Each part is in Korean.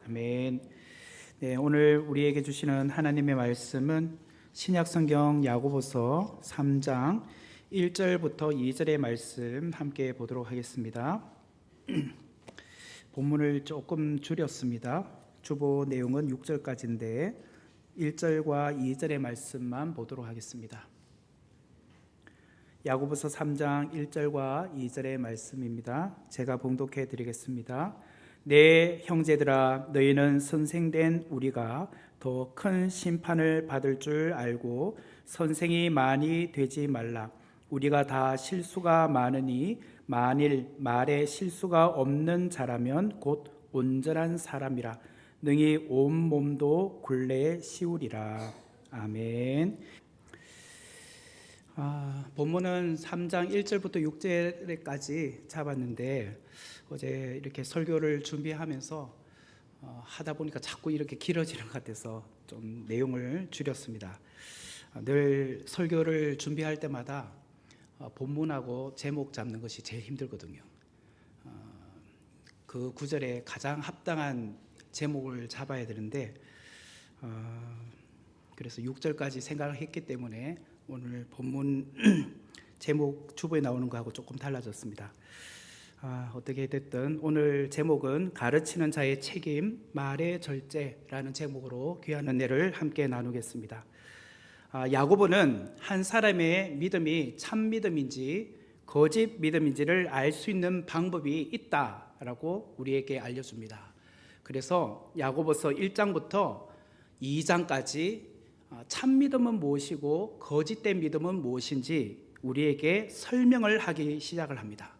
아멘. 네, 오늘 우리에게 주시는 하나님의 말씀은 신약성경 야고보서 3장 1절부터 2절의 말씀 함께 보도록 하겠습니다. 본문을 조금 줄였습니다. 주보 내용은 6절까지인데 1절과 2절의 말씀만 보도록 하겠습니다. 야고보서 3장 1절과 2절의 말씀입니다. 제가 봉독해 드리겠습니다. 내 형제들아, 너희는 선생된 우리가 더 큰 심판을 받을 줄 알고 선생이 많이 되지 말라. 우리가 다 실수가 많으니 만일 말에 실수가 없는 자라면 곧 온전한 사람이라. 능히 온 몸도 굴레에 씌우리라. 아멘. 본문은 3장 1절부터 6절까지 잡았는데 어제 이렇게 설교를 준비하면서 하다 보니까 자꾸 이렇게 길어지는 것 같아서 좀 내용을 줄였습니다. 늘 설교를 준비할 때마다 본문하고 제목 잡는 것이 제일 힘들거든요. 그 구절에 가장 합당한 제목을 잡아야 되는데 그래서 6절까지 생각을 했기 때문에 오늘 본문 제목 주보에 나오는 거하고 조금 달라졌습니다. 어떻게 됐든 오늘 제목은 가르치는 자의 책임, 말의 절제라는 제목으로 귀한 은혜를 함께 나누겠습니다. 야고보는 한 사람의 믿음이 참 믿음인지 거짓 믿음인지를 알 수 있는 방법이 있다라고 우리에게 알려줍니다. 그래서 야고보서 1장부터 2장까지 참 믿음은 무엇이고 거짓된 믿음은 무엇인지 우리에게 설명을 하기 시작을 합니다.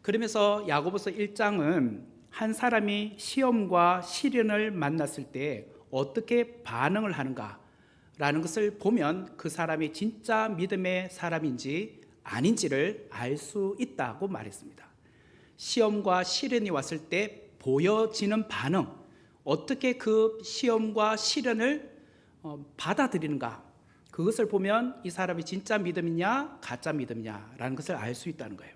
그러면서 야고보서 1장은 한 사람이 시험과 시련을 만났을 때 어떻게 반응을 하는가라는 것을 보면 그 사람이 진짜 믿음의 사람인지 아닌지를 알 수 있다고 말했습니다. 시험과 시련이 왔을 때 보여지는 반응, 어떻게 그 시험과 시련을 받아들이는가, 그것을 보면 이 사람이 진짜 믿음이냐 가짜 믿음이냐라는 것을 알 수 있다는 거예요.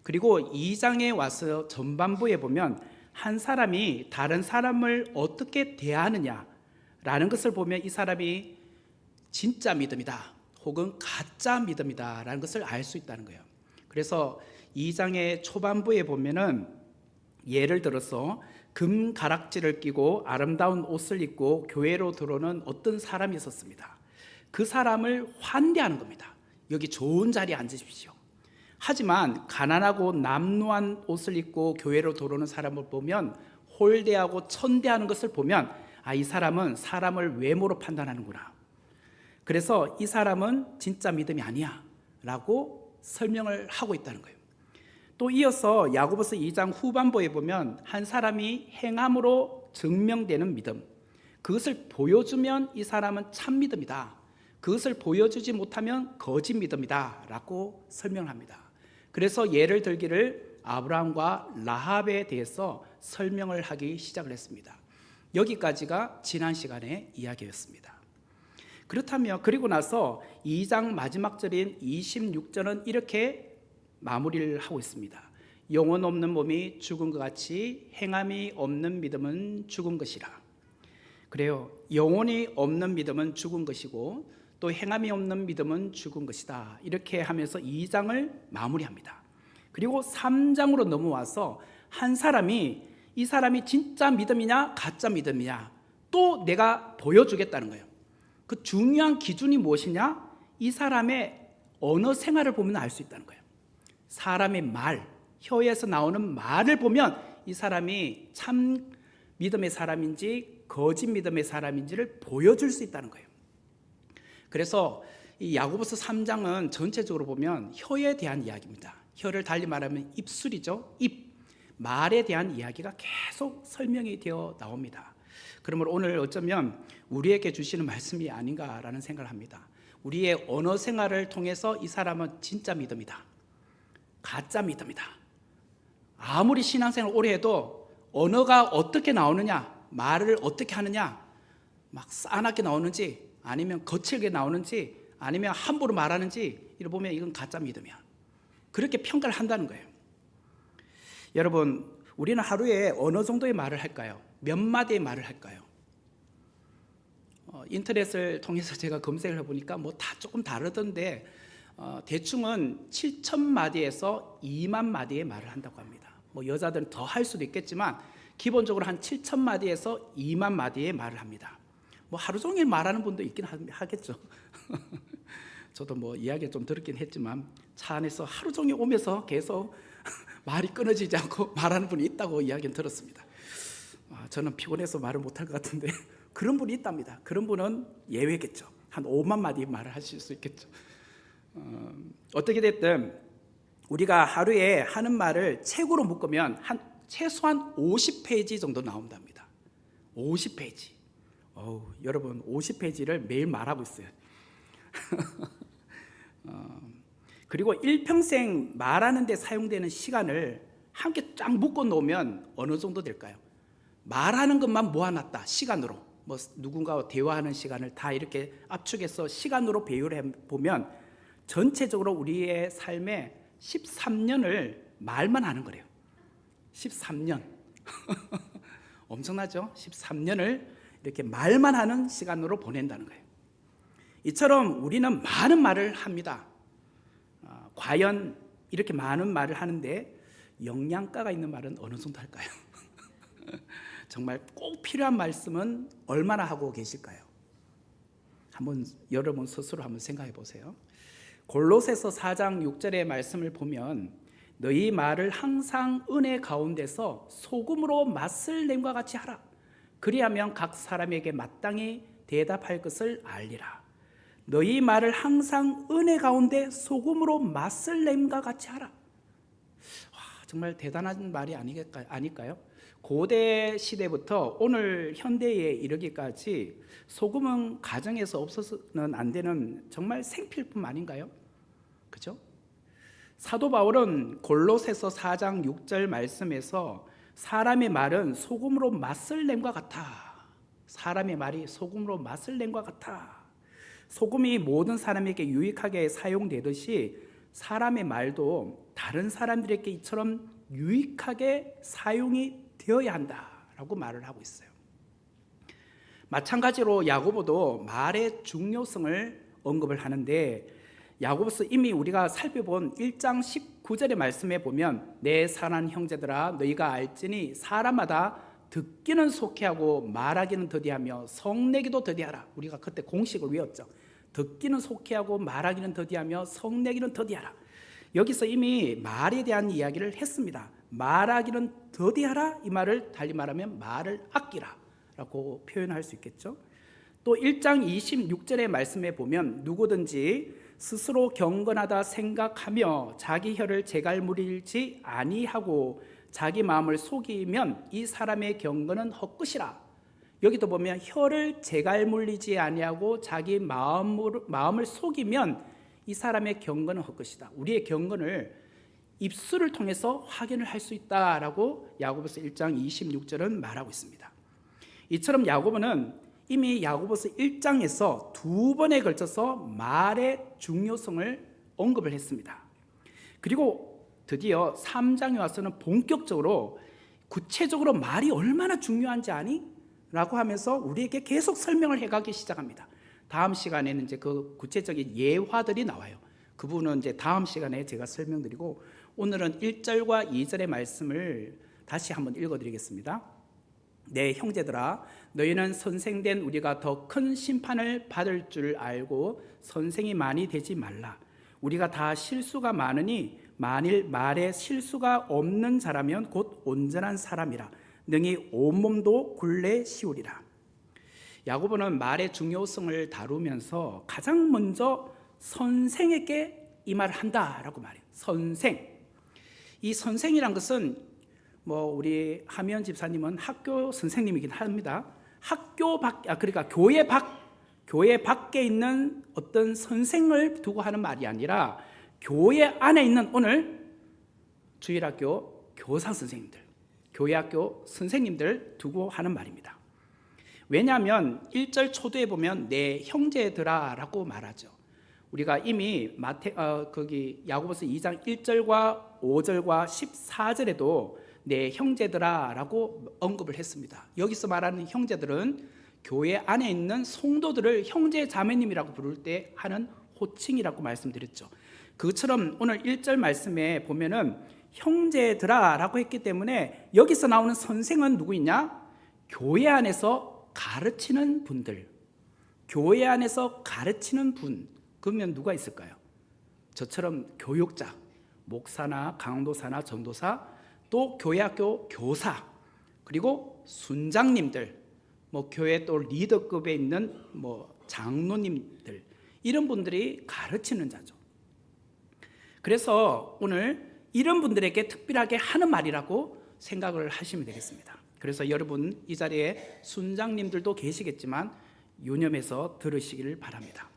그리고 2장에 와서 전반부에 보면 한 사람이 다른 사람을 어떻게 대하느냐라는 것을 보면 이 사람이 진짜 믿음이다 혹은 가짜 믿음이다라는 것을 알 수 있다는 거예요. 그래서 2장의 초반부에 보면은 예를 들어서 금 가락지를 끼고 아름다운 옷을 입고 교회로 들어오는 어떤 사람이 있었습니다. 그 사람을 환대하는 겁니다. 여기 좋은 자리에 앉으십시오. 하지만 가난하고 남루한 옷을 입고 교회로 들어오는 사람을 보면 홀대하고 천대하는 것을 보면 이 사람은 사람을 외모로 판단하는구나. 그래서 이 사람은 진짜 믿음이 아니야 라고 설명을 하고 있다는 거예요. 또 이어서 야고보서 2장 후반부에 보면 한 사람이 행함으로 증명되는 믿음, 그것을 보여주면 이 사람은 참 믿음이다, 그것을 보여주지 못하면 거짓 믿음이다 라고 설명을 합니다. 그래서 예를 들기를 아브라함과 라합에 대해서 설명을 하기 시작을 했습니다. 여기까지가 지난 시간의 이야기였습니다. 그렇다면 그리고 나서 2장 마지막 절인 26절은 이렇게 마무리를 하고 있습니다. 영혼 없는 몸이 죽은 것 같이 행함이 없는 믿음은 죽은 것이라. 그래요. 영혼이 없는 믿음은 죽은 것이고 또 행함이 없는 믿음은 죽은 것이다. 이렇게 하면서 2장을 마무리합니다. 그리고 3장으로 넘어와서 한 사람이 이 사람이 진짜 믿음이냐 가짜 믿음이냐 또 내가 보여주겠다는 거예요. 그 중요한 기준이 무엇이냐? 이 사람의 언어 생활을 보면 알 수 있다는 거예요. 사람의 말, 혀에서 나오는 말을 보면 이 사람이 참 믿음의 사람인지 거짓 믿음의 사람인지를 보여줄 수 있다는 거예요. 그래서 이 야고보서 3장은 전체적으로 보면 혀에 대한 이야기입니다. 혀를 달리 말하면 입술이죠. 입, 말에 대한 이야기가 계속 설명이 되어 나옵니다. 그러므로 오늘 어쩌면 우리에게 주시는 말씀이 아닌가라는 생각을 합니다. 우리의 언어 생활을 통해서 이 사람은 진짜 믿음이다, 가짜 믿음이다. 아무리 신앙생활을 오래 해도 언어가 어떻게 나오느냐, 말을 어떻게 하느냐, 막 싸납게 나오는지 아니면 거칠게 나오는지 아니면 함부로 말하는지 이를 보면 이건 가짜 믿음이야. 그렇게 평가를 한다는 거예요. 여러분, 우리는 하루에 어느 정도의 말을 할까요? 몇 마디의 말을 할까요? 인터넷을 통해서 제가 검색을 해보니까 뭐 다 조금 다르던데 대충은 7,000마디에서 2만 마디의 말을 한다고 합니다. 뭐 여자들은 더 할 수도 있겠지만 기본적으로 한 7,000마디에서 2만 마디의 말을 합니다. 뭐 하루 종일 말하는 분도 있긴 하겠죠. 저도 뭐 이야기 좀 들었긴 했지만 차 안에서 하루 종일 오면서 계속 말이 끊어지지 않고 말하는 분이 있다고 이야기는 들었습니다. 저는 피곤해서 말을 못할 것 같은데 그런 분이 있답니다. 그런 분은 예외겠죠. 한 5만 마디 말을 하실 수 있겠죠. 어떻게 됐든 우리가 하루에 하는 말을 책으로 묶으면 최소한 50페이지 정도 나온답니다. 50페이지. 여러분 50페이지를 매일 말하고 있어요. 그리고 일평생 말하는 데 사용되는 시간을 함께 쫙 묶어 놓으면 어느 정도 될까요? 말하는 것만 모아놨다 시간으로, 뭐 누군가와 대화하는 시간을 다 이렇게 압축해서 시간으로 배열해 보면 전체적으로 우리의 삶에 13년을 말만 하는 거래요. 13년. 엄청나죠? 13년을 이렇게 말만 하는 시간으로 보낸다는 거예요. 이처럼 우리는 많은 말을 합니다. 과연 이렇게 많은 말을 하는데 영양가가 있는 말은 어느 정도 할까요? 정말 꼭 필요한 말씀은 얼마나 하고 계실까요? 한번 여러분 스스로 한번 생각해 보세요. 골로새서 4장 6절의 말씀을 보면 너희 말을 항상 은혜 가운데서 소금으로 맛을 냄과 같이 하라. 그리하면 각 사람에게 마땅히 대답할 것을 알리라. 너희 말을 항상 은혜 가운데 소금으로 맛을 냄과 같이 하라. 정말 대단한 말이 아닐까요? 고대 시대부터 오늘 현대에 이르기까지 소금은 가정에서 없어서는 안 되는 정말 생필품 아닌가요? 그죠? 사도 바울은 골로새서 4장 6절 말씀에서 사람의 말은 소금으로 맛을 냄과 같아. 사람의 말이 소금으로 맛을 냄과 같아. 소금이 모든 사람에게 유익하게 사용되듯이 사람의 말도 다른 사람들에게 이처럼 유익하게 사용이 되어야 한다라고 말을 하고 있어요. 마찬가지로 야고보도 말의 중요성을 언급을 하는데 야고보서 이미 우리가 살펴본 1장 19절의 말씀에 보면 내 사랑하는 형제들아 너희가 알지니 사람마다 듣기는 속히하고 말하기는 더디하며 성내기도 더디하라. 우리가 그때 공식을 외웠죠. 듣기는 속히하고 말하기는 더디하며 성내기는 더디하라. 여기서 이미 말에 대한 이야기를 했습니다. 말하기는 더디하라, 이 말을 달리 말하면 말을 아끼라 라고 표현할 수 있겠죠. 또 1장 26절의 말씀에 보면 누구든지 스스로 경건하다 생각하며 자기 혀를 제갈 물리지 아니하고 자기 마음을 속이면 이 사람의 경건은 헛것이라. 여기도 보면 혀를 제갈 물리지 아니하고 자기 마음을 속이면 이 사람의 경건은 헛것이다. 우리의 경건을 입술을 통해서 확인을 할 수 있다라고 야고보서 1장 26절은 말하고 있습니다. 이처럼 야고보는 이미 야고보서 1장에서 두 번에 걸쳐서 말의 중요성을 언급을 했습니다. 그리고 드디어 3장에 와서는 본격적으로 구체적으로 말이 얼마나 중요한지 아니? 라고 하면서 우리에게 계속 설명을 해가기 시작합니다. 다음 시간에는 이제 그 구체적인 예화들이 나와요. 그 부분은 이제 다음 시간에 제가 설명드리고 오늘은 1절과 2절의 말씀을 다시 한번 읽어드리겠습니다. 내 형제들아 너희는 선생된 우리가 더 큰 심판을 받을 줄 알고 선생이 많이 되지 말라. 우리가 다 실수가 많으니 만일 말에 실수가 없는 자라면 곧 온전한 사람이라. 능히 온몸도 굴레 씌우리라. 야고보는 말의 중요성을 다루면서 가장 먼저 선생에게 이 말을 한다라고 말해요. 선생. 이 선생이란 것은 뭐 우리 하미연 집사님은 학교 선생님이긴 합니다. 그러니까 교회 밖에 있는 어떤 선생을 두고 하는 말이 아니라 교회 안에 있는 오늘 주일학교 교사 선생님들, 교회학교 선생님들 두고 하는 말입니다. 왜냐하면 1절 초두에 보면 내 형제들아 라고 말하죠. 우리가 이미 야고보서 2장 1절과 5절과 14절에도 내 형제들아 라고 언급을 했습니다. 여기서 말하는 형제들은 교회 안에 있는 성도들을 형제 자매님이라고 부를 때 하는 호칭이라고 말씀드렸죠. 그것처럼 오늘 1절 말씀에 보면은 형제들아 라고 했기 때문에 여기서 나오는 선생은 누구이냐? 교회 안에서 가르치는 분들, 교회 안에서 가르치는 분, 그러면 누가 있을까요? 저처럼 교육자, 목사나 강도사나 전도사, 또 교회학교 교사, 그리고 순장님들, 교회 또 리더급에 있는 장로님들, 이런 분들이 가르치는 자죠. 그래서 오늘 이런 분들에게 특별하게 하는 말이라고 생각을 하시면 되겠습니다. 그래서 여러분 이 자리에 순장님들도 계시겠지만 유념해서 들으시기를 바랍니다.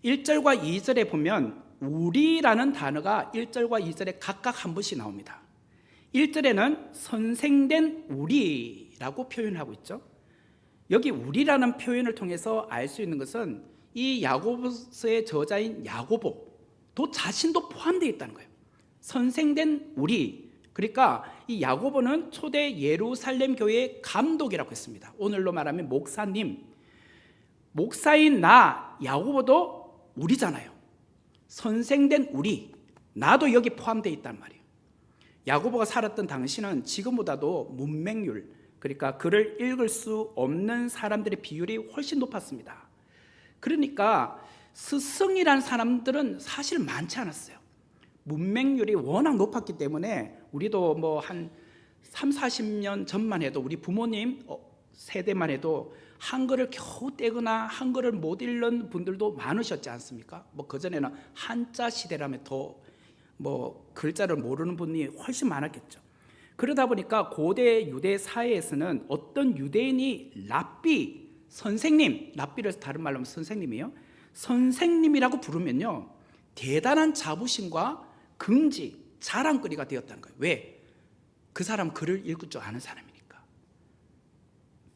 1절과 2절에 보면 우리라는 단어가 1절과 2절에 각각 한 번씩 나옵니다. 1절에는 선생된 우리라고 표현하고 있죠. 여기 우리라는 표현을 통해서 알 수 있는 것은 이 야고보서의 저자인 야고보도 자신도 포함되어 있다는 거예요. 선생된 우리, 그러니까 이 야고보는 초대 예루살렘 교회의 감독이라고 했습니다. 오늘로 말하면 목사님, 목사인 나 야고보도 우리잖아요. 선생된 우리, 나도 여기 포함되어 있단 말이에요. 야고보가 살았던 당시는 지금보다도 문맹률, 그러니까 글을 읽을 수 없는 사람들의 비율이 훨씬 높았습니다. 그러니까 스승이라는 사람들은 사실 많지 않았어요. 문맹률이 워낙 높았기 때문에 우리도 한 30-40년 전만 해도 우리 부모님 세대만 해도 한글을 겨우 떼거나 한글을 못 읽는 분들도 많으셨지 않습니까? 그전에는 한자 시대라면 더 글자를 모르는 분이 훨씬 많았겠죠. 그러다 보니까 고대 유대 사회에서는 어떤 유대인이 랍비, 선생님, 랍비를 다른 말로 하면 선생님이에요. 선생님이라고 부르면요, 대단한 자부심과 긍지, 자랑거리가 되었다는 거예요. 왜? 그 사람 글을 읽을 줄 아는 사람이니까.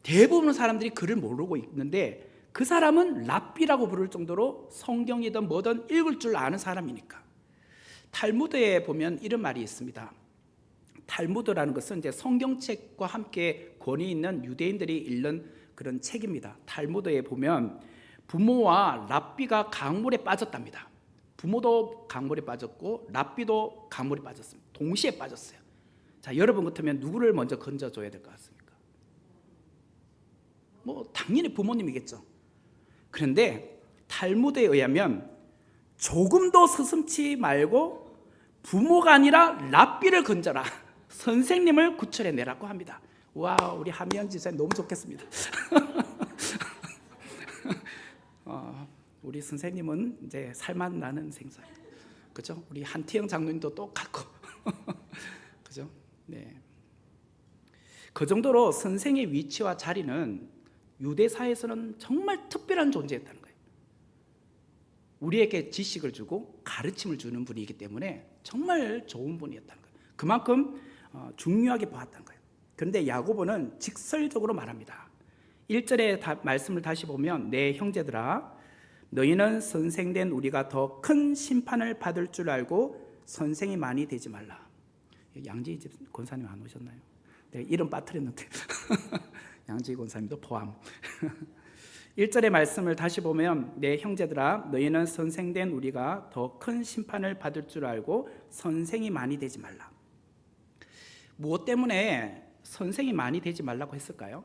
대부분의 사람들이 글을 모르고 있는데 그 사람은 랍비라고 부를 정도로 성경이든 뭐든 읽을 줄 아는 사람이니까. 탈무드에 보면 이런 말이 있습니다. 탈무드라는 것은 이제 성경책과 함께 권위 있는 유대인들이 읽는 그런 책입니다. 탈무드에 보면 부모와 랍비가 강물에 빠졌답니다. 부모도 강물에 빠졌고 랍비도 강물에 빠졌습니다. 동시에 빠졌어요. 자, 여러분 같으면 누구를 먼저 건져줘야 될 것 같습니까? 당연히 부모님이겠죠. 그런데 탈무드에 의하면 조금도 서슴지 말고 부모가 아니라 랍비를 건져라, 선생님을 구출해내라고 합니다. 와, 우리 한미영 지사님 너무 좋겠습니다. 우리 선생님은 이제 살맛 나는 생선, 그죠? 우리 한태영 장로님도 똑같고, 그죠? 네. 그 정도로 선생의 위치와 자리는 유대 사회에서는 정말 특별한 존재였다는 거예요. 우리에게 지식을 주고 가르침을 주는 분이기 때문에 정말 좋은 분이었다는 거예요. 그만큼 중요하게 보았다는 거예요. 그런데 야고보는 직설적으로 말합니다. 1절의 말씀을 다시 보면 내 형제들아, 너희는 선생된 우리가 더 큰 심판을 받을 줄 알고 선생이 많이 되지 말라. 양지희 집 권사님 안 오셨나요? 내가 이름 빠뜨렸는데 양지희 권사님도 포함. 1절의 말씀을 다시 보면 내 형제들아, 너희는 선생된 우리가 더 큰 심판을 받을 줄 알고 선생이 많이 되지 말라. 무엇 때문에 선생이 많이 되지 말라고 했을까요?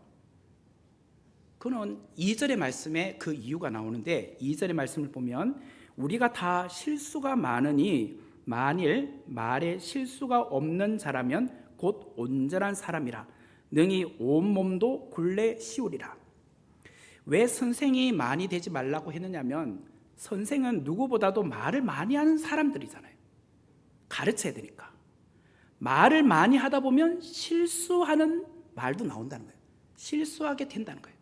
그는 2절의 말씀에 그 이유가 나오는데, 2절의 말씀을 보면 우리가 다 실수가 많으니 만일 말에 실수가 없는 자라면 곧 온전한 사람이라 능히 온몸도 굴레 씌우리라. 왜 선생이 많이 되지 말라고 했느냐면, 선생은 누구보다도 말을 많이 하는 사람들이잖아요. 가르쳐야 되니까. 말을 많이 하다 보면 실수하는 말도 나온다는 거예요. 실수하게 된다는 거예요.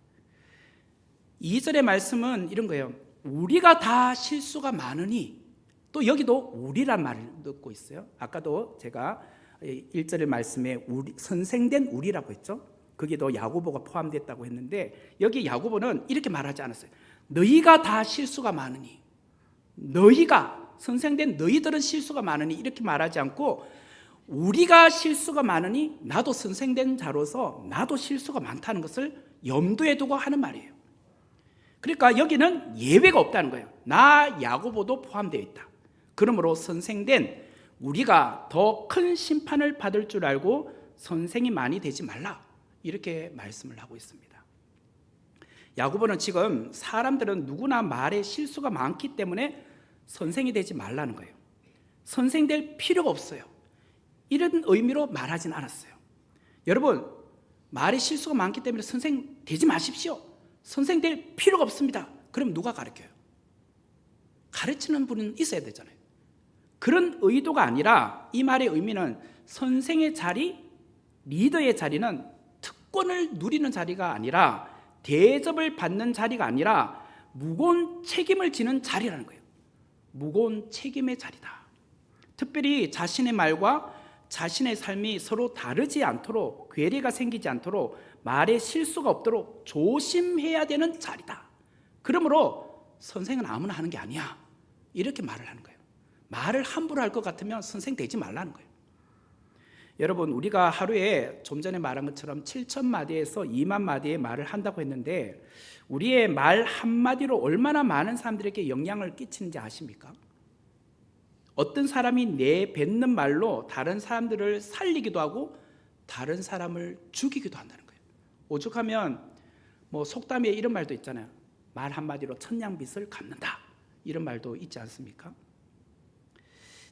2절의 말씀은 이런 거예요. 우리가 다 실수가 많으니, 또 여기도 우리란 말을 넣고 있어요. 아까도 제가 1절의 말씀에 선생된 우리라고 했죠. 거기도 야고보가 포함됐다고 했는데, 여기 야고보는 이렇게 말하지 않았어요. 너희가 다 실수가 많으니, 너희가 선생된 너희들은 실수가 많으니 이렇게 말하지 않고 우리가 실수가 많으니 나도 선생된 자로서 나도 실수가 많다는 것을 염두에 두고 하는 말이에요. 그러니까 여기는 예외가 없다는 거예요. 나 야고보도 포함되어 있다. 그러므로 선생된 우리가 더 큰 심판을 받을 줄 알고 선생이 많이 되지 말라, 이렇게 말씀을 하고 있습니다. 야고보는 지금 사람들은 누구나 말에 실수가 많기 때문에 선생이 되지 말라는 거예요. 선생될 필요가 없어요, 이런 의미로 말하진 않았어요. 여러분, 말에 실수가 많기 때문에 선생 되지 마십시오. 선생 될 필요가 없습니다. 그럼 누가 가르쳐요? 가르치는 분은 있어야 되잖아요. 그런 의도가 아니라 이 말의 의미는 선생의 자리, 리더의 자리는 특권을 누리는 자리가 아니라 대접을 받는 자리가 아니라 무거운 책임을 지는 자리라는 거예요. 무거운 책임의 자리다. 특별히 자신의 말과 자신의 삶이 서로 다르지 않도록, 괴리가 생기지 않도록, 말에 실수가 없도록 조심해야 되는 자리다. 그러므로 선생은 아무나 하는 게 아니야, 이렇게 말을 하는 거예요. 말을 함부로 할 것 같으면 선생 되지 말라는 거예요. 여러분, 우리가 하루에 좀 전에 말한 것처럼 7,000마디에서 2만 마디의 말을 한다고 했는데 우리의 말 한마디로 얼마나 많은 사람들에게 영향을 끼치는지 아십니까? 어떤 사람이 내뱉는 말로 다른 사람들을 살리기도 하고 다른 사람을 죽이기도 한다는 거예요. 오죽하면 속담에 이런 말도 있잖아요. 말 한마디로 천냥빚을 갚는다, 이런 말도 있지 않습니까?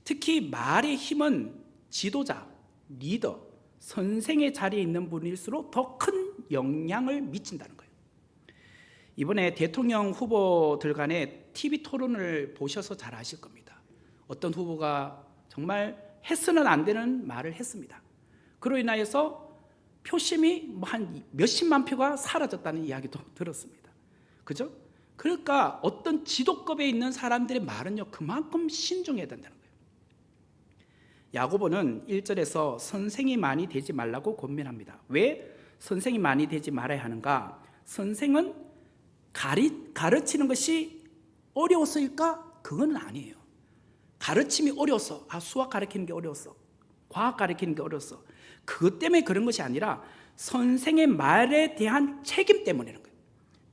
특히 말의 힘은 지도자, 리더, 선생의 자리에 있는 분일수록 더 큰 영향을 미친다는 거예요. 이번에 대통령 후보들 간의 TV 토론을 보셔서 잘 아실 겁니다. 어떤 후보가 정말 해서는 안 되는 말을 했습니다. 그로 인하여서 표심이 한 몇십만 표가 사라졌다는 이야기도 들었습니다. 그죠? 그러니까 어떤 지도급에 있는 사람들의 말은요, 그만큼 신중해야 된다는 거예요. 야고보는 1절에서 선생이 많이 되지 말라고 권면합니다. 왜 선생이 많이 되지 말아야 하는가? 선생은 가르치는 것이 어려워서일까? 그건 아니에요. 가르침이 어려워서, 수학 가르치는 게 어려워서, 과학 가르치는 게 어려워서, 그것 때문에 그런 것이 아니라 선생의 말에 대한 책임 때문이라는 거예요.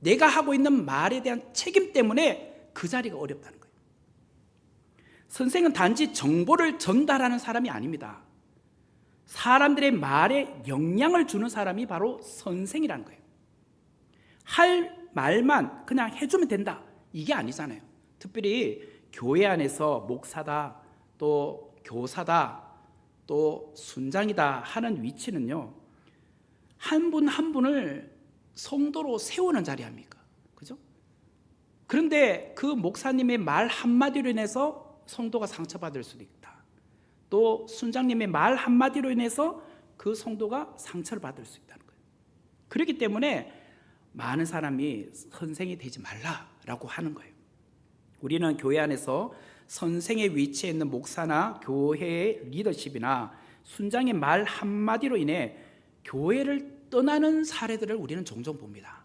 내가 하고 있는 말에 대한 책임 때문에 그 자리가 어렵다는 거예요. 선생은 단지 정보를 전달하는 사람이 아닙니다. 사람들의 말에 영향을 주는 사람이 바로 선생이라는 거예요. 할 말만 그냥 해주면 된다, 이게 아니잖아요. 특별히 교회 안에서 목사다, 또 교사다, 또 순장이다 하는 위치는요, 한 분 한 분을 성도로 세우는 자리 아닙니까? 그죠? 그런데 그 목사님의 말 한마디로 인해서 성도가 상처받을 수도 있다. 또 순장님의 말 한마디로 인해서 그 성도가 상처를 받을 수 있다는 거예요. 그렇기 때문에 많은 사람이 선생이 되지 말라라고 하는 거예요. 우리는 교회 안에서 선생의 위치에 있는 목사나 교회의 리더십이나 순장의 말 한마디로 인해 교회를 떠나는 사례들을 우리는 종종 봅니다.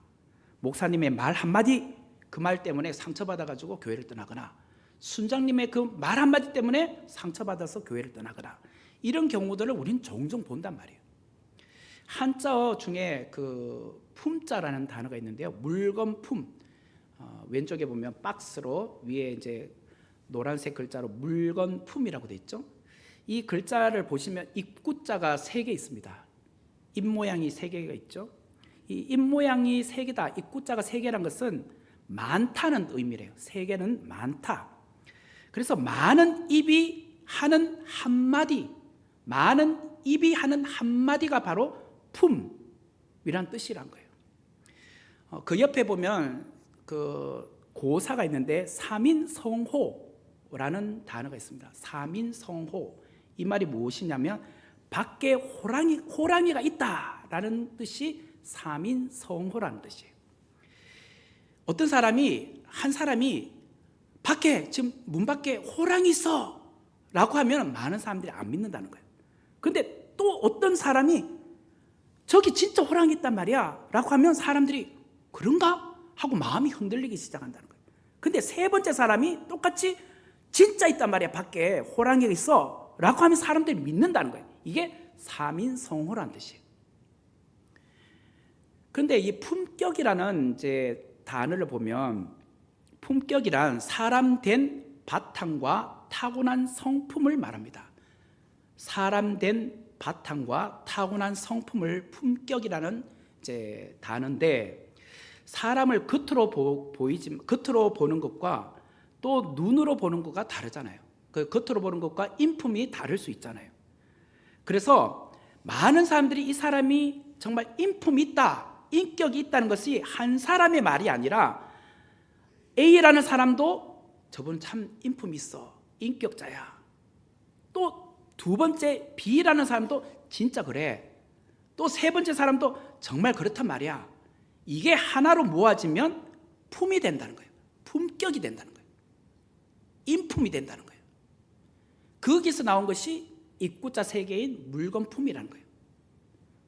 목사님의 말 한마디, 그 말 때문에 상처받아가지고 교회를 떠나거나, 순장님의 그 말 한마디 때문에 상처받아서 교회를 떠나거나, 이런 경우들을 우리는 종종 본단 말이에요. 한자어 중에 그 품자라는 단어가 있는데요, 물건 품, 왼쪽에 보면 박스로, 위에 이제 노란색 글자로 물건 품이라고 돼 있죠. 이 글자를 보시면 입구자가 3개 있습니다. 입 모양이 3개가 있죠. 이 입 모양이 3개다, 입구자가 3개란 것은 많다는 의미래요. 3개는 많다. 그래서 많은 입이 하는 한마디, 많은 입이 하는 한마디가 바로 품이란 뜻이란 거예요. 그 옆에 보면 그 고사가 있는데 사민성호라는 단어가 있습니다. 사민성호, 이 말이 무엇이냐면 밖에 호랑이가 있다라는 뜻이 사민성호라는 뜻이에요. 어떤 사람이, 한 사람이 밖에, 지금 문 밖에 호랑이 있어 라고 하면 많은 사람들이 안 믿는다는 거예요. 근데 또 어떤 사람이 저기 진짜 호랑이 있단 말이야 라고 하면 사람들이 그런가? 하고 마음이 흔들리기 시작한다는 거예요. 근데 3번째 사람이 똑같이 진짜 있단 말이야, 밖에 호랑이가 있어 라고 하면 사람들이 믿는다는 거예요. 이게 사민성호라는 뜻이에요. 그런데 이 품격이라는 이제 단어를 보면, 품격이란 사람 된 바탕과 타고난 성품을 말합니다. 사람 된 바탕과 타고난 성품을 품격이라는 이제 단어인데, 사람을 겉으로 겉으로 보는 것과 또 눈으로 보는 것과 다르잖아요. 그 겉으로 보는 것과 인품이 다를 수 있잖아요. 그래서 많은 사람들이 이 사람이 정말 인품이 있다, 인격이 있다는 것이 한 사람의 말이 아니라, A라는 사람도 저분은 참 인품이 있어, 인격자야. 또 두 번째 B라는 사람도 진짜 그래. 또 세 번째 사람도 정말 그렇단 말이야. 이게 하나로 모아지면 품이 된다는 거예요. 품격이 된다는 거예요. 인품이 된다는 거예요. 거기서 나온 것이 입구자 세 개인 물건품이라는 거예요.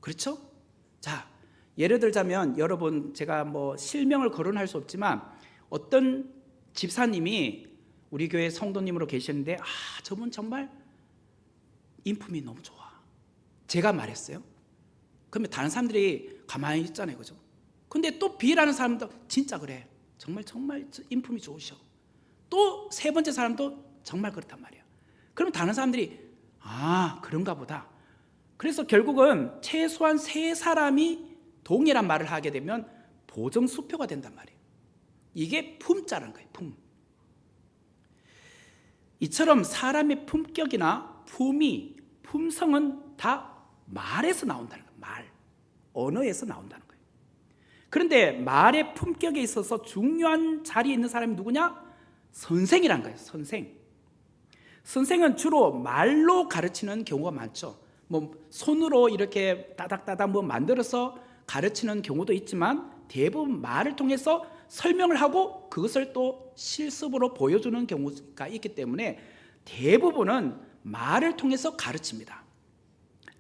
그렇죠? 자, 예를 들자면, 여러분, 제가 뭐 실명을 거론할 수 없지만 어떤 집사님이 우리 교회 성도님으로 계시는데, 저분 정말 인품이 너무 좋아. 제가 말했어요. 그러면 다른 사람들이 가만히 있잖아요, 그죠? 근데 또 B라는 사람도 진짜 그래, 정말 인품이 좋으셔. 또 세 번째 사람도 정말 그렇단 말이야. 그럼 다른 사람들이 그런가 보다. 그래서 결국은 최소한 세 사람이 동일한 말을 하게 되면 보정수표가 된단 말이에요. 이게 품자라는 거예요. 품. 이처럼 사람의 품격이나 품위, 품성은 다 말에서 나온다는 거예요. 말, 언어에서 나온다는 거예요. 그런데 말의 품격에 있어서 중요한 자리에 있는 사람이 누구냐? 선생이란 거예요. 선생은 주로 말로 가르치는 경우가 많죠. 뭐 손으로 이렇게 따닥따닥 뭐 만들어서 가르치는 경우도 있지만, 대부분 말을 통해서 설명을 하고 그것을 또 실습으로 보여주는 경우가 있기 때문에 대부분은 말을 통해서 가르칩니다.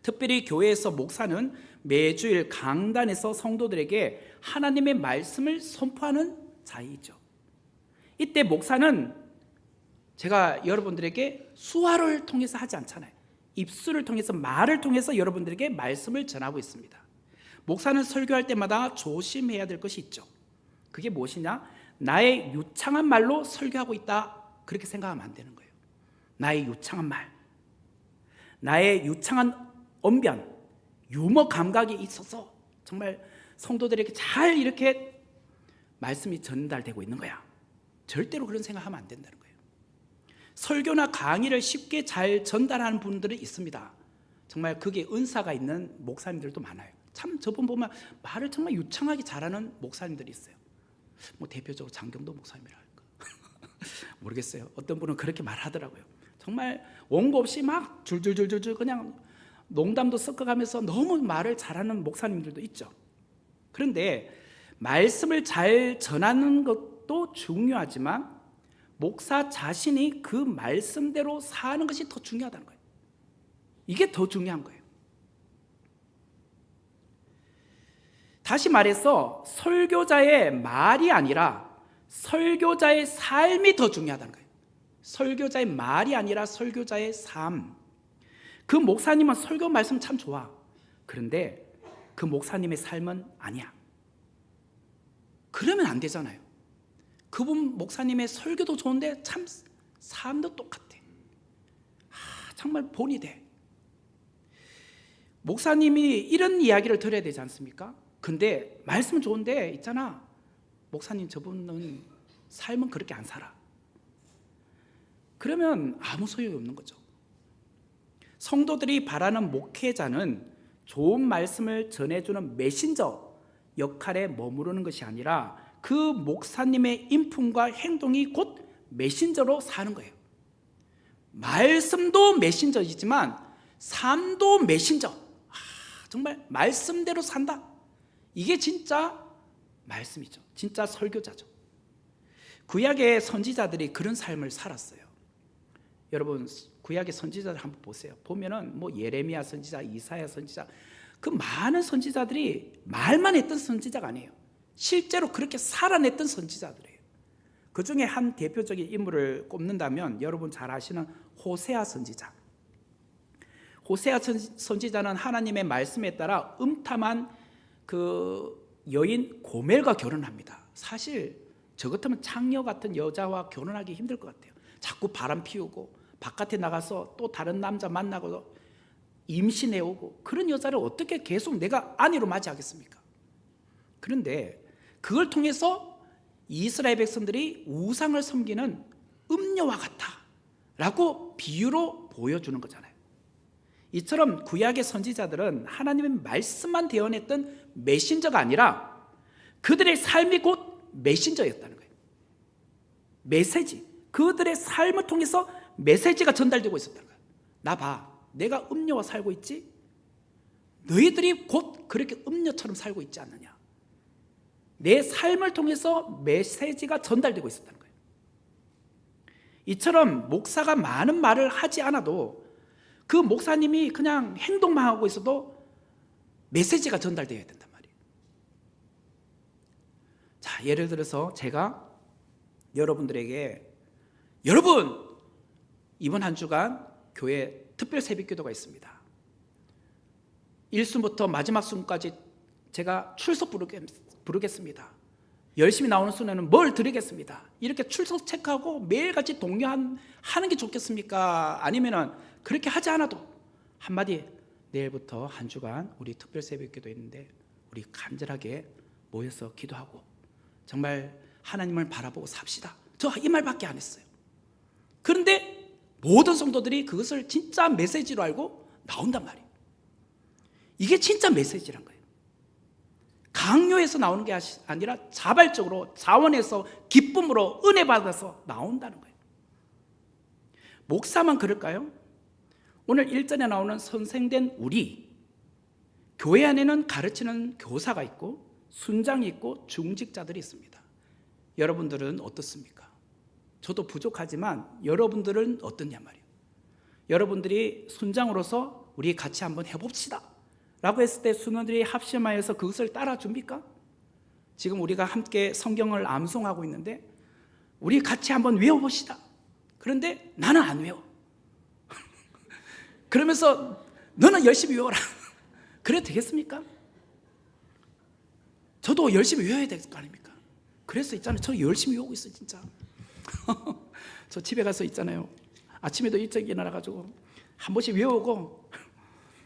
특별히 교회에서 목사는 매주일 강단에서 성도들에게 하나님의 말씀을 선포하는 자리이죠. 이때 목사는 제가 여러분들에게 수화를 통해서 하지 않잖아요. 입술을 통해서, 말을 통해서 여러분들에게 말씀을 전하고 있습니다. 목사는 설교할 때마다 조심해야 될 것이 있죠. 그게 무엇이냐? 나의 유창한 말로 설교하고 있다, 그렇게 생각하면 안 되는 거예요. 나의 유창한 말, 나의 유창한 언변, 유머 감각이 있어서 정말 성도들에게 잘 이렇게 말씀이 전달되고 있는 거야. 절대로 그런 생각하면 안 된다는 거예요. 설교나 강의를 쉽게 잘 전달하는 분들은 있습니다. 정말 그게 은사가 있는 목사님들도 많아요. 참 저분 보면 말을 정말 유창하게 잘하는 목사님들이 있어요. 뭐 대표적으로 장경도 목사님이라 할까 모르겠어요. 어떤 분은 그렇게 말하더라고요. 정말 원고 없이 막 줄줄줄줄 그냥 농담도 섞어가면서 너무 말을 잘하는 목사님들도 있죠. 그런데 말씀을 잘 전하는 것도 중요하지만 목사 자신이 그 말씀대로 사는 것이 더 중요하다는 거예요. 이게 더 중요한 거예요. 다시 말해서 설교자의 말이 아니라 설교자의 삶이 더 중요하다는 거예요. 설교자의 말이 아니라 설교자의 삶. 그 목사님은 설교 말씀 참 좋아. 그런데 그 목사님의 삶은 아니야. 그러면 안 되잖아요. 그분 목사님의 설교도 좋은데 참 삶도 똑같아. 정말 본이 돼. 목사님이 이런 이야기를 들어야 되지 않습니까? 근데 말씀은 좋은데 있잖아, 목사님 저분은 삶은 그렇게 안 살아. 그러면 아무 소용이 없는 거죠. 성도들이 바라는 목회자는 좋은 말씀을 전해주는 메신저 역할에 머무르는 것이 아니라 그 목사님의 인품과 행동이 곧 메신저로 사는 거예요. 말씀도 메신저이지만 삶도 메신저. 정말 말씀대로 산다. 이게 진짜 말씀이죠. 진짜 설교자죠. 구약의 선지자들이 그런 삶을 살았어요. 여러분 구약의 선지자들 한번 보세요. 보면은 뭐 예레미야 선지자, 이사야 선지자, 그 많은 선지자들이 말만 했던 선지자가 아니에요. 실제로 그렇게 살아냈던 선지자들이에요. 그 중에 한 대표적인 인물을 꼽는다면 여러분 잘 아시는 호세아 선지자. 호세아 선지자는 하나님의 말씀에 따라 음탐한 그 여인 고멜과 결혼합니다. 사실 저 같으면 창녀 같은 여자와 결혼하기 힘들 것 같아요. 자꾸 바람 피우고 바깥에 나가서 또 다른 남자 만나고 임신해오고, 그런 여자를 어떻게 계속 내가 아내로 맞이하겠습니까? 그런데 그걸 통해서 이스라엘 백성들이 우상을 섬기는 음녀와 같아 라고 비유로 보여주는 거잖아요. 이처럼 구약의 선지자들은 하나님의 말씀만 대언했던 메신저가 아니라 그들의 삶이 곧 메신저였다는 거예요. 메시지, 그들의 삶을 통해서 메시지가 전달되고 있었다는 거예요. 나 봐, 내가 음녀와 살고 있지? 너희들이 곧 그렇게 음녀처럼 살고 있지 않느냐. 내 삶을 통해서 메시지가 전달되고 있었다는 거예요. 이처럼 목사가 많은 말을 하지 않아도 그 목사님이 그냥 행동만 하고 있어도 메시지가 전달되어야 된단 말이에요. 자, 예를 들어서 제가 여러분들에게, 여러분 이번 한 주간 교회 특별 새벽기도가 있습니다. 1순부터 마지막 순까지 제가 출석 부르겠습니다. 열심히 나오는 순에는 뭘 드리겠습니다. 이렇게 출석 체크하고 매일같이 독려하는 게 좋겠습니까? 아니면은 그렇게 하지 않아도 한마디, 내일부터 한 주간 우리 특별 새벽기도 있는데 우리 간절하게 모여서 기도하고 정말 하나님을 바라보고 삽시다. 저 이 말밖에 안 했어요. 그런데 모든 성도들이 그것을 진짜 메시지로 알고 나온단 말이에요. 이게 진짜 메시지란 거예요. 강요해서 나오는 게 아니라 자발적으로 자원해서 기쁨으로 은혜 받아서 나온다는 거예요. 목사만 그럴까요? 오늘 1절에 나오는 선생된 우리, 교회 안에는 가르치는 교사가 있고 순장이 있고 중직자들이 있습니다. 여러분들은 어떻습니까? 저도 부족하지만 여러분들은 어떠냐 말이에요. 여러분들이 순장으로서 우리 같이 한번 해봅시다 라고 했을 때 순원들이 합심하여서 그것을 따라줍니까? 지금 우리가 함께 성경을 암송하고 있는데 우리 같이 한번 외워봅시다. 그런데 나는 안 외워. 그러면서 너는 열심히 외워라. 그래도 되겠습니까? 저도 열심히 외워야 될 거 아닙니까? 그래서 있잖아요. 저 열심히 외우고 있어요, 진짜. 저 집에 가서 있잖아요. 아침에도 일찍 일어나가지고 한 번씩 외우고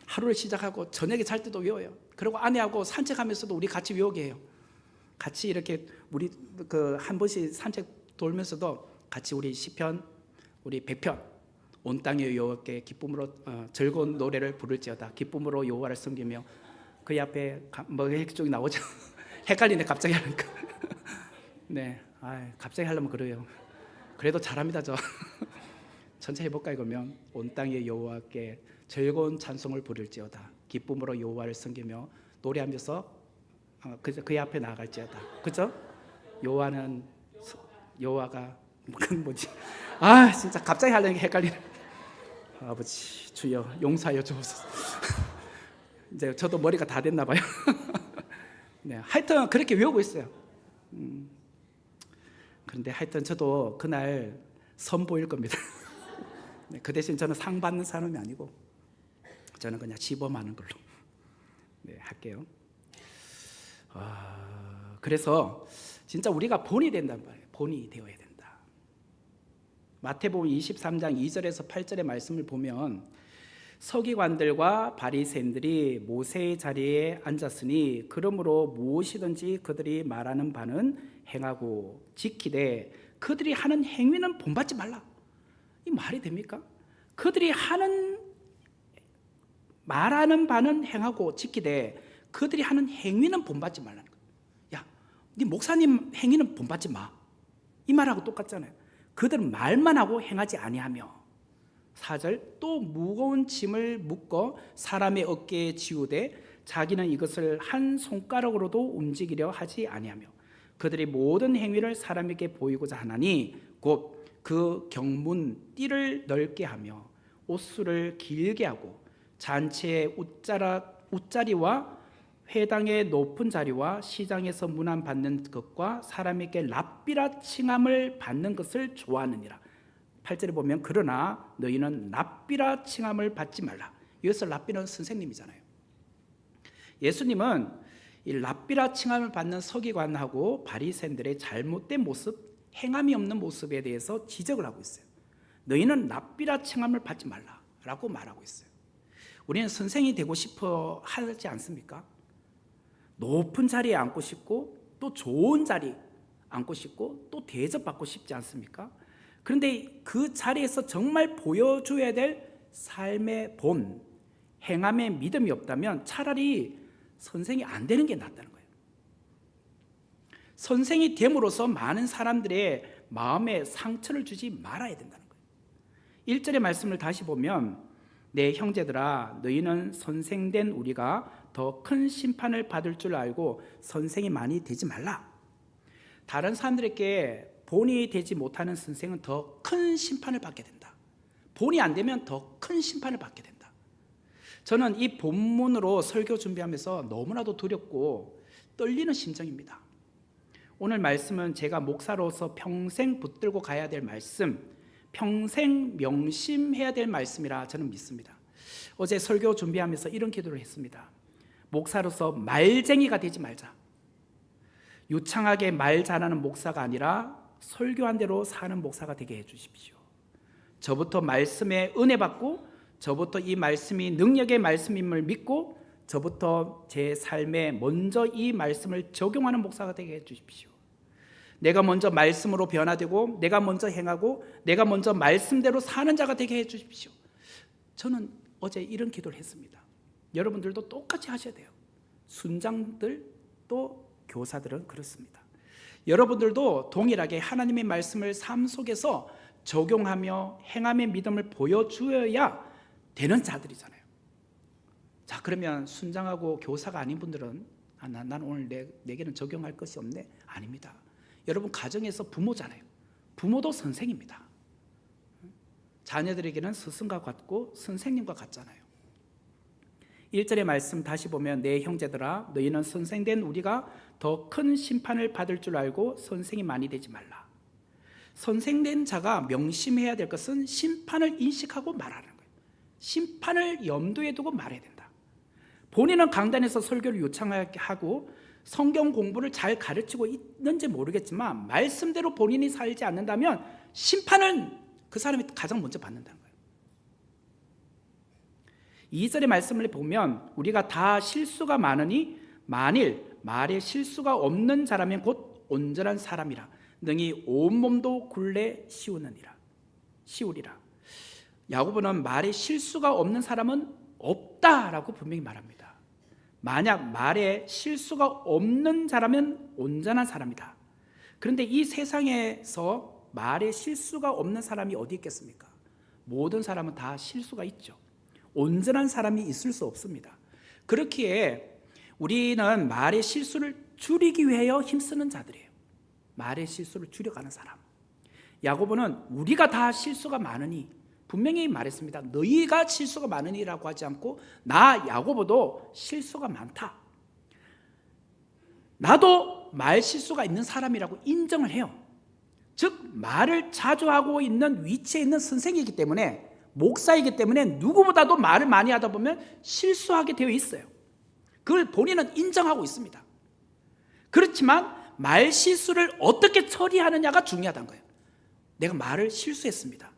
하루를 시작하고 저녁에 잘 때도 외워요. 그리고 아내하고 산책하면서도 우리 같이 외우게 해요. 같이 이렇게 우리 그 한 번씩 산책 돌면서도 같이 우리 시편, 우리 100편, 온 땅의 여호와께 기쁨으로 즐거운 노래를 부를지어다. 기쁨으로 여호와를 섬기며 그 앞에 뭐 쪽이 나오죠. 헷갈리네 갑자기 하니까. 네, 갑자기 하려면 그래요. 그래도 잘합니다 저. 천천히 해볼까요? 그러면 온 땅의 여호와께 즐거운 찬송을 부를지어다. 기쁨으로 여호와를 섬기며 노래하면서 그 앞에 나아갈지어다. 그죠? 여호와가 뭐지? 진짜 갑자기 하려니까 헷갈리네. 아버지 주여 용서하여 주옵소서. 이제 저도 머리가 다 됐나 봐요. 네, 하여튼 그렇게 외우고 있어요. 그런데 하여튼 저도 그날 선보일 겁니다. 네, 그 대신 저는 상 받는 사람이 아니고 저는 그냥 시범하는 걸로 할게요. 그래서 진짜 우리가 본이 된단 말이에요. 본이 되어야 된다. 마태복음 23장 2절에서 8절의 말씀을 보면 서기관들과 바리새인들이 모세의 자리에 앉았으니 그러므로 무엇이든지 그들이 말하는 바는 행하고 지키되 그들이 하는 행위는 본받지 말라. 이 말이 됩니까? 그들이 말하는 바는 행하고 지키되 그들이 하는 행위는 본받지 말라는 거예요. 야, 네 목사님 행위는 본받지 마. 이 말하고 똑같잖아요. 그들은 말만 하고 행하지 아니하며 4절 또 무거운 짐을 묶어 사람의 어깨에 지우되 자기는 이것을 한 손가락으로도 움직이려 하지 아니하며 그들이 모든 행위를 사람에게 보이고자 하나니 곧 그 경문 띠를 넓게 하며 옷수를 길게 하고 잔치의 웃자리와 회당의 높은 자리와 시장에서 문안 받는 것과 사람에게 랍비라 칭함을 받는 것을 좋아하느니라. 8절에 보면 그러나 너희는 랍비라 칭함을 받지 말라. 여기서 랍비는 선생님이잖아요. 예수님은 이 랍비라 칭함을 받는 서기관하고 바리새인들의 잘못된 모습, 행함이 없는 모습에 대해서 지적을 하고 있어요. 너희는 랍비라 칭함을 받지 말라라고 말하고 있어요. 우리는 선생이 되고 싶어 하지 않습니까? 높은 자리에 앉고 싶고 또 좋은 자리 앉고 싶고 또 대접받고 싶지 않습니까? 그런데 그 자리에서 정말 보여줘야 될 삶의 본, 행함의 믿음이 없다면 차라리 선생이 안 되는 게 낫다는 거예요. 선생이 됨으로써 많은 사람들의 마음에 상처를 주지 말아야 된다는 거예요. 1절의 말씀을 다시 보면 내 형제들아 너희는 선생된 우리가 더 큰 심판을 받을 줄 알고 선생이 많이 되지 말라. 다른 사람들에게 본이 되지 못하는 선생은 더 큰 심판을 받게 된다. 본이 안 되면 더 큰 심판을 받게 된다. 저는 이 본문으로 설교 준비하면서 너무나도 두렵고 떨리는 심정입니다. 오늘 말씀은 제가 목사로서 평생 붙들고 가야 될 말씀, 평생 명심해야 될 말씀이라 저는 믿습니다. 어제 설교 준비하면서 이런 기도를 했습니다. 목사로서 말쟁이가 되지 말자. 유창하게 말 잘하는 목사가 아니라 설교한 대로 사는 목사가 되게 해주십시오. 저부터 말씀에 은혜 받고 저부터 이 말씀이 능력의 말씀임을 믿고 저부터 제 삶에 먼저 이 말씀을 적용하는 목사가 되게 해주십시오. 내가 먼저 말씀으로 변화되고 내가 먼저 행하고 내가 먼저 말씀대로 사는 자가 되게 해주십시오. 저는 어제 이런 기도를 했습니다. 여러분들도 똑같이 하셔야 돼요. 순장들 또 교사들은 그렇습니다. 여러분들도 동일하게 하나님의 말씀을 삶 속에서 적용하며 행함의 믿음을 보여주어야 되는 자들이잖아요. 자, 그러면 순장하고 교사가 아닌 분들은 난 오늘 내게는 적용할 것이 없네? 아닙니다. 여러분 가정에서 부모잖아요. 부모도 선생입니다. 자녀들에게는 스승과 같고 선생님과 같잖아요. 1절의 말씀 다시 보면 내 형제들아 너희는 선생된 우리가 더 큰 심판을 받을 줄 알고 선생이 많이 되지 말라. 선생된 자가 명심해야 될 것은 심판을 인식하고 말하는 거예요. 심판을 염두에 두고 말해야 된다. 본인은 강단에서 설교를 요청하게 하고 성경 공부를 잘 가르치고 있는지 모르겠지만 말씀대로 본인이 살지 않는다면 심판은 그 사람이 가장 먼저 받는다는 거예요. 2절의 말씀을 보면 우리가 다 실수가 많으니 만일 말에 실수가 없는 자라면 곧 온전한 사람이라 능히 온몸도 굴레 씌우리라. 야고보는 말에 실수가 없는 사람은 없다라고 분명히 말합니다. 만약 말에 실수가 없는 자라면 온전한 사람이다. 그런데 이 세상에서 말에 실수가 없는 사람이 어디 있겠습니까? 모든 사람은 다 실수가 있죠. 온전한 사람이 있을 수 없습니다. 그렇기에 우리는 말의 실수를 줄이기 위하여 힘쓰는 자들이에요. 말의 실수를 줄여가는 사람. 야고보는 우리가 다 실수가 많으니 분명히 말했습니다. 너희가 실수가 많으니라고 하지 않고 나 야고보도 실수가 많다. 나도 말 실수가 있는 사람이라고 인정을 해요. 즉 말을 자주 하고 있는 위치에 있는 선생이기 때문에 목사이기 때문에 누구보다도 말을 많이 하다 보면 실수하게 되어 있어요. 그걸 본인은 인정하고 있습니다. 그렇지만 말 실수를 어떻게 처리하느냐가 중요하다는 거예요. 내가 말을 실수했습니다.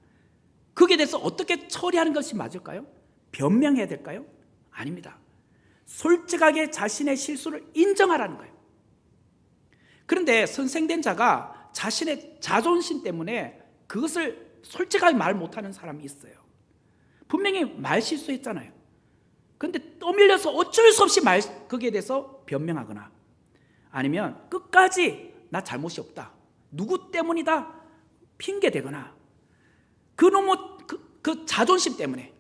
거기에 대해서 어떻게 처리하는 것이 맞을까요? 변명해야 될까요? 아닙니다. 솔직하게 자신의 실수를 인정하라는 거예요. 그런데 선생된 자가 자신의 자존심 때문에 그것을 솔직하게 말 못하는 사람이 있어요. 분명히 말 실수했잖아요. 그런데 떠밀려서 어쩔 수 없이 거기에 대해서 변명하거나 아니면 끝까지 나 잘못이 없다, 누구 때문이다 핑계대거나 그 자존심 때문에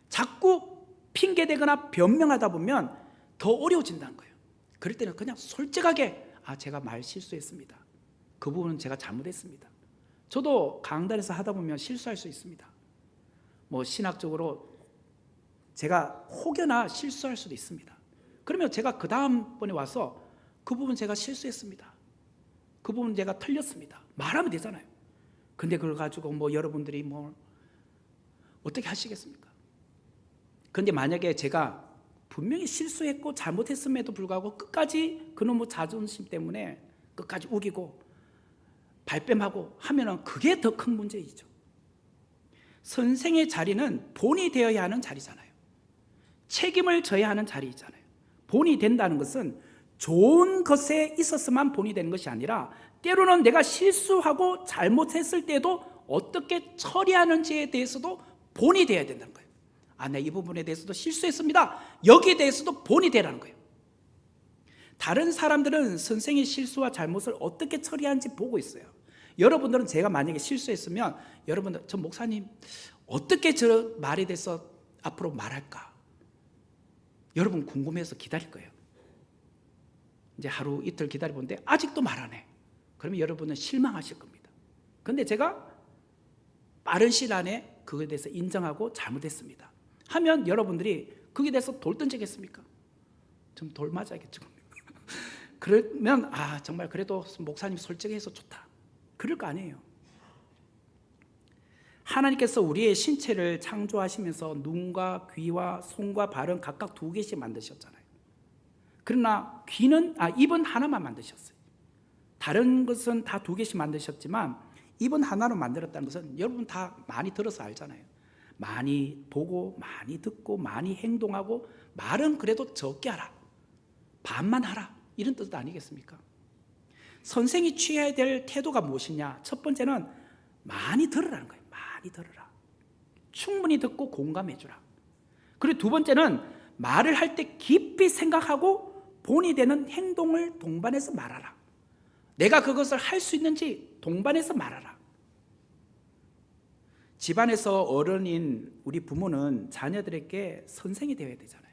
자꾸 핑계대거나 변명하다 보면 더 어려워진다는 거예요. 그럴 때는 그냥 솔직하게 제가 말 실수했습니다. 그 부분은 제가 잘못했습니다. 저도 강단에서 하다 보면 실수할 수 있습니다. 신학적으로 제가 혹여나 실수할 수도 있습니다. 그러면 제가 그 다음번에 와서 그 부분 제가 실수했습니다, 그 부분 제가 틀렸습니다 말하면 되잖아요. 근데 그걸 가지고 여러분들이 어떻게 하시겠습니까? 그런데 만약에 제가 분명히 실수했고 잘못했음에도 불구하고 끝까지 그놈의 자존심 때문에 끝까지 우기고 발뺌하고 하면은 그게 더 큰 문제이죠. 선생의 자리는 본이 되어야 하는 자리잖아요. 책임을 져야 하는 자리잖아요. 본이 된다는 것은 좋은 것에 있어서만 본이 되는 것이 아니라 때로는 내가 실수하고 잘못했을 때도 어떻게 처리하는지에 대해서도 본이 되어야 된다는 거예요. 내가 이 부분에 대해서도 실수했습니다. 여기에 대해서도 본이 되라는 거예요. 다른 사람들은 선생의 실수와 잘못을 어떻게 처리하는지 보고 있어요. 여러분들은 제가 만약에 실수했으면 여러분들, 저 목사님 어떻게 저 말에 대해서 앞으로 말할까? 여러분 궁금해서 기다릴 거예요. 이제 하루 이틀 기다려보는데 아직도 말 안 해. 그러면 여러분은 실망하실 겁니다. 그런데 제가 빠른 시일 안에 그거에 대해서 인정하고 잘못했습니다 하면 여러분들이 거기에 대해서 돌 던지겠습니까? 좀 돌 맞아야겠죠. 그러면 정말 그래도 목사님 솔직해서 좋다, 그럴 거 아니에요. 하나님께서 우리의 신체를 창조하시면서 눈과 귀와 손과 발은 각각 2개씩 만드셨잖아요. 그러나 입은 하나만 만드셨어요. 다른 것은 다 2개씩 만드셨지만 입은 하나로 만들었다는 것은 여러분 다 많이 들어서 알잖아요. 많이 보고 많이 듣고 많이 행동하고 말은 그래도 적게 하라, 반만 하라, 이런 뜻 아니겠습니까? 선생이 취해야 될 태도가 무엇이냐? 첫 번째는 많이 들으라는 거예요. 많이 들으라. 충분히 듣고 공감해 주라. 그리고 두 번째는 말을 할 때 깊이 생각하고 본이 되는 행동을 동반해서 말하라. 내가 그것을 할 수 있는지 동반해서 말하라. 집안에서 어른인 우리 부모는 자녀들에게 선생이 되어야 되잖아요.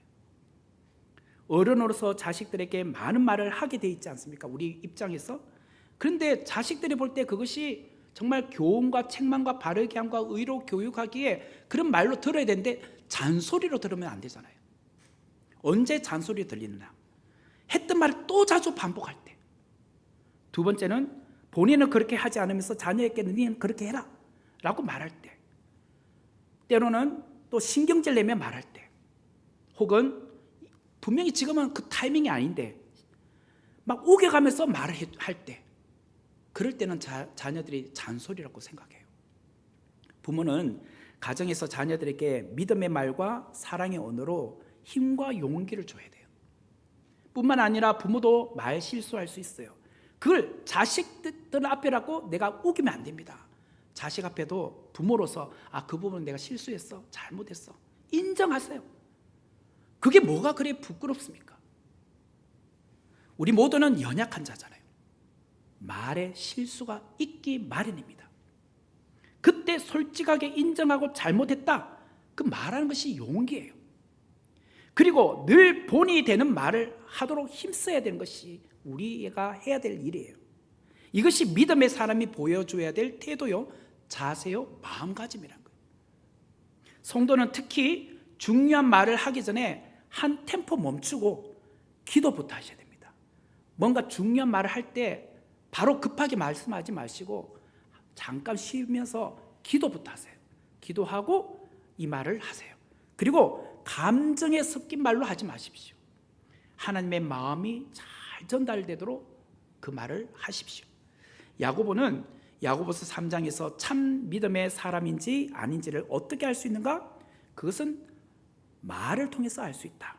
어른으로서 자식들에게 많은 말을 하게 돼 있지 않습니까? 우리 입장에서. 그런데 자식들이 볼 때 그것이 정말 교훈과 책망과 바르게 함과 의로 교육하기에 그런 말로 들어야 되는데 잔소리로 들으면 안 되잖아요. 언제 잔소리 들리느냐? 했던 말을 또 자주 반복할 때. 두 번째는 본인은 그렇게 하지 않으면서 자녀에게 너는 그렇게 해라 라고 말할 때. 때로는 또 신경질 내며 말할 때. 혹은 분명히 지금은 그 타이밍이 아닌데 막 우겨가면서 말을 할 때, 그럴 때는 자녀들이 잔소리라고 생각해요. 부모는 가정에서 자녀들에게 믿음의 말과 사랑의 언어로 힘과 용기를 줘야 돼요. 뿐만 아니라 부모도 말 실수할 수 있어요. 그걸 자식들 앞에라고 내가 우기면 안 됩니다. 자식 앞에도 부모로서 그 부분은 내가 실수했어, 잘못했어, 인정하세요. 그게 뭐가 그래 부끄럽습니까? 우리 모두는 연약한 자잖아요. 말에 실수가 있기 마련입니다. 그때 솔직하게 인정하고 잘못했다, 그 말하는 것이 용기예요. 그리고 늘 본이 되는 말을 하도록 힘써야 되는 것이 우리가 해야 될 일이에요. 이것이 믿음의 사람이 보여줘야 될 태도요, 자세요, 마음가짐이라는 거예요. 성도는 특히 중요한 말을 하기 전에 한 템포 멈추고 기도부터 하셔야 됩니다. 뭔가 중요한 말을 할 때 바로 급하게 말씀하지 마시고 잠깐 쉬면서 기도부터 하세요. 기도하고 이 말을 하세요. 그리고 감정에 섞인 말로 하지 마십시오. 하나님의 마음이 잘 전달되도록 그 말을 하십시오. 야고보는 야고보서 3장에서 참 믿음의 사람인지 아닌지를 어떻게 알 수 있는가? 그것은 말을 통해서 알 수 있다.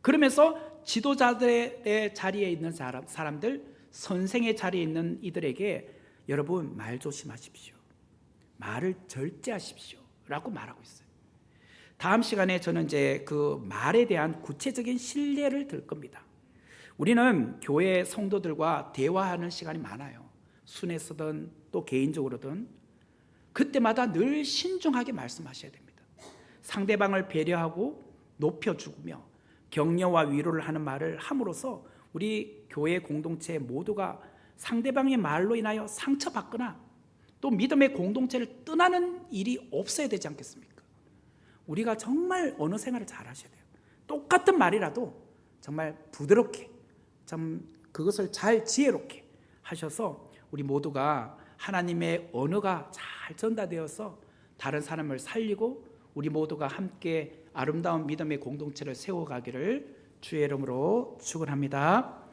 그러면서 지도자들의 자리에 있는 사람들, 선생의 자리에 있는 이들에게 여러분 말 조심하십시오, 말을 절제하십시오 라고 말하고 있어요. 다음 시간에 저는 이제 그 말에 대한 구체적인 신뢰를 들 겁니다. 우리는 교회 성도들과 대화하는 시간이 많아요. 순회서든 또 개인적으로든. 그때마다 늘 신중하게 말씀하셔야 됩니다. 상대방을 배려하고 높여주며 격려와 위로를 하는 말을 함으로써 우리 교회 공동체 모두가 상대방의 말로 인하여 상처받거나 또 믿음의 공동체를 떠나는 일이 없어야 되지 않겠습니까? 우리가 정말 언어 생활을 잘 하셔야 돼요. 똑같은 말이라도 정말 부드럽게, 참 그것을 잘 지혜롭게 하셔서 우리 모두가 하나님의 언어가 잘 전달되어서 다른 사람을 살리고 우리 모두가 함께 아름다운 믿음의 공동체를 세워가기를 주의 이름으로 축원합니다.